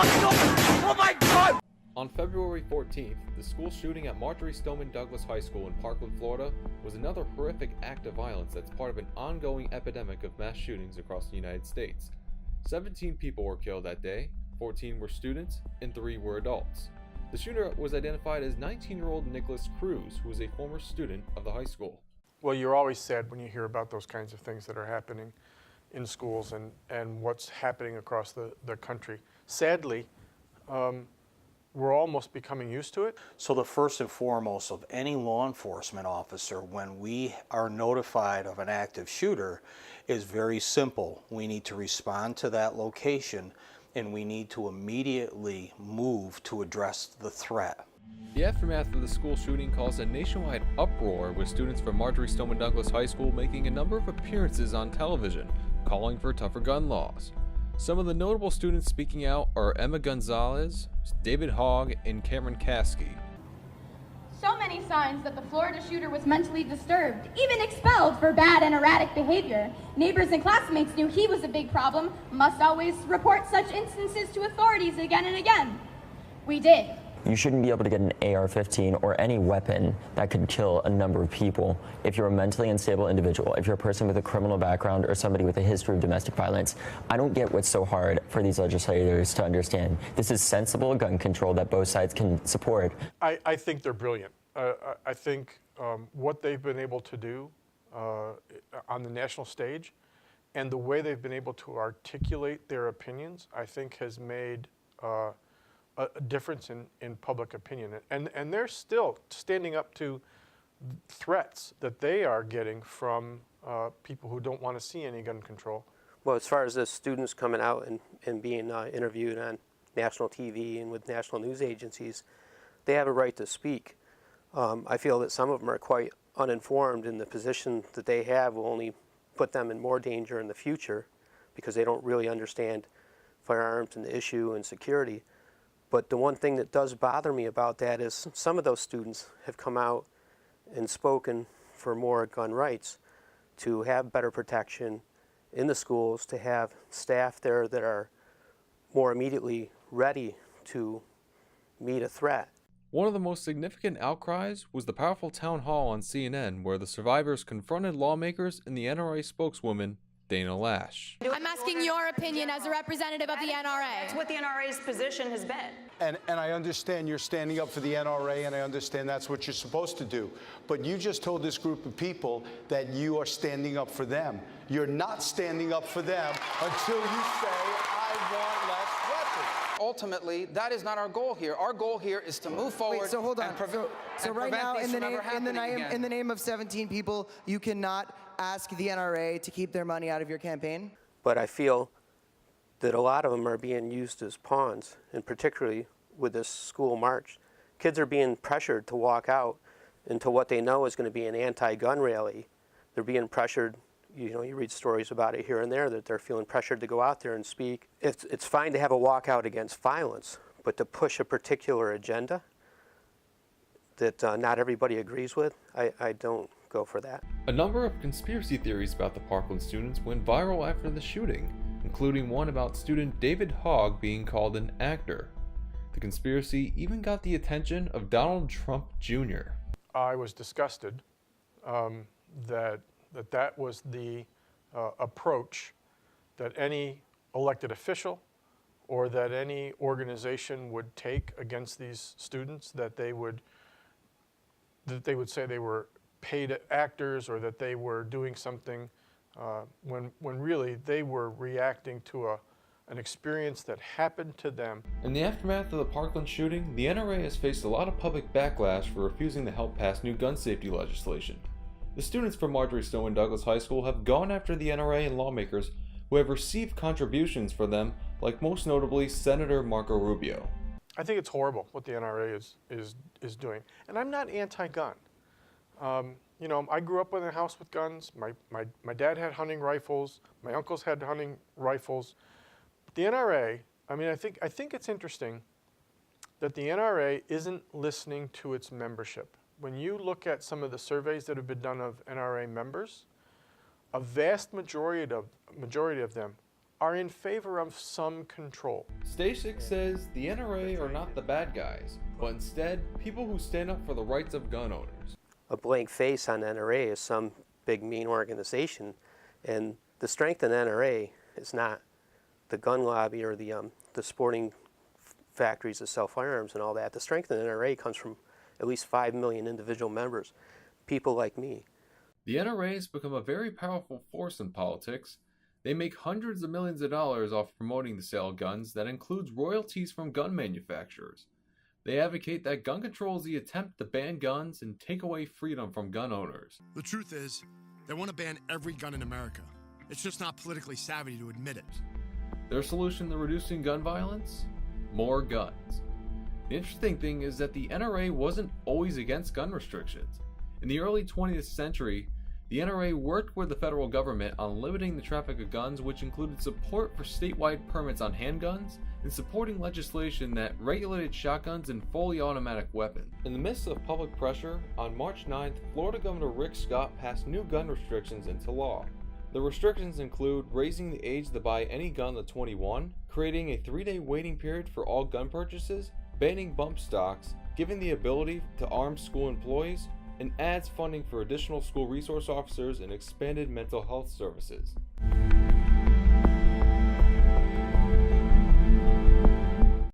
Oh my God! On February 14th, the school shooting at Marjory Stoneman Douglas High School in Parkland, Florida, was another horrific act of violence that's part of an ongoing epidemic of mass shootings across the United States. 17 people were killed that day, 14 were students, and 3 were adults. The shooter was identified as 19-year-old Nicholas Cruz, who was a former student of the high school. Well, you're always sad when you hear about those kinds of things that are happening in schools and what's happening across the country. Sadly, we're almost becoming used to it. So the first and foremost of any law enforcement officer when we are notified of an active shooter is very simple. We need to respond to that location and we need to immediately move to address the threat. The aftermath of the school shooting caused a nationwide uproar, with students from Marjory Stoneman Douglas High School making a number of appearances on television, calling for tougher gun laws. Some of the notable students speaking out are Emma Gonzalez, David Hogg, and Cameron Caskey. So many signs that the Florida shooter was mentally disturbed, even expelled for bad and erratic behavior. Neighbors and classmates knew he was a big problem, must always report such instances to authorities again and again. We did. You shouldn't be able to get an AR-15 or any weapon that could kill a number of people if you're a mentally unstable individual, if you're a person with a criminal background or somebody with a history of domestic violence. I don't get what's so hard for these legislators to understand. This is sensible gun control that both sides can support. I think they're brilliant. I think what they've been able to do on the national stage and the way they've been able to articulate their opinions, I think has made a difference in public opinion. And they're still standing up to threats that they are getting from people who don't want to see any gun control. Well, as far as the students coming out and being interviewed on national TV and with national news agencies, they have a right to speak. I feel that some of them are quite uninformed, and the position that they have will only put them in more danger in the future because they don't really understand firearms and the issue and security. But the one thing that does bother me about that is some of those students have come out and spoken for more gun rights, to have better protection in the schools, to have staff there that are more immediately ready to meet a threat. One of the most significant outcries was the powerful town hall on CNN, where the survivors confronted lawmakers and the NRA spokeswoman, Dana Lash. I'm asking your opinion as a representative of the NRA. That's what the NRA's position has been. And I understand you're standing up for the NRA, and I understand that's what you're supposed to do. But you just told this group of people that you are standing up for them. You're not standing up for them until you say, I want less weapons. Ultimately, that is not our goal here. Our goal here is to move forward. Wait, so hold on. So right now, in the name of 17 people, you cannot ask the NRA to keep their money out of your campaign? But I feel that a lot of them are being used as pawns, and particularly with this school march. Kids are being pressured to walk out into what they know is going to be an anti-gun rally. They're being pressured, you read stories about it here and there, that they're feeling pressured to go out there and speak. It's fine to have a walkout against violence, but to push a particular agenda that not everybody agrees with, I don't go for that. A number of conspiracy theories about the Parkland students went viral after the shooting, including one about student David Hogg being called an actor. The conspiracy even got the attention of Donald Trump Jr. I was disgusted that was the approach that any elected official or that any organization would take against these students, that they would say they were paid actors or that they were doing something when really they were reacting to an experience that happened to them. In the aftermath of the Parkland shooting, the NRA has faced a lot of public backlash for refusing to help pass new gun safety legislation. The students from Marjory Stoneman Douglas High School have gone after the NRA and lawmakers who have received contributions for them, like most notably Senator Marco Rubio. I think it's horrible what the NRA is doing. And I'm not anti-gun. I grew up in a house with guns. My dad had hunting rifles. My uncles had hunting rifles. The NRA, I think it's interesting that the NRA isn't listening to its membership. When you look at some of the surveys that have been done of NRA members, a vast majority of them are in favor of some control. Stasik says the NRA are not the bad guys, but instead people who stand up for the rights of gun owners. A blank face on NRA is some big mean organization, and the strength in NRA is not the gun lobby or the sporting factories that sell firearms and all that. The strength in NRA comes from at least 5 million individual members, people like me. The NRA has become a very powerful force in politics. They make hundreds of millions of dollars off promoting the sale of guns that includes royalties from gun manufacturers. They advocate that gun control is the attempt to ban guns and take away freedom from gun owners. The truth is, they want to ban every gun in America. It's just not politically savvy to admit it. Their solution to reducing gun violence? More guns. The interesting thing is that the NRA wasn't always against gun restrictions. In the early 20th century, the NRA worked with the federal government on limiting the traffic of guns, which included support for statewide permits on handguns and supporting legislation that regulated shotguns and fully automatic weapons. In the midst of public pressure, on March 9th, Florida Governor Rick Scott passed new gun restrictions into law. The restrictions include raising the age to buy any gun to 21, creating a 3-day waiting period for all gun purchases, banning bump stocks, giving the ability to arm school employees, and adds funding for additional school resource officers and expanded mental health services.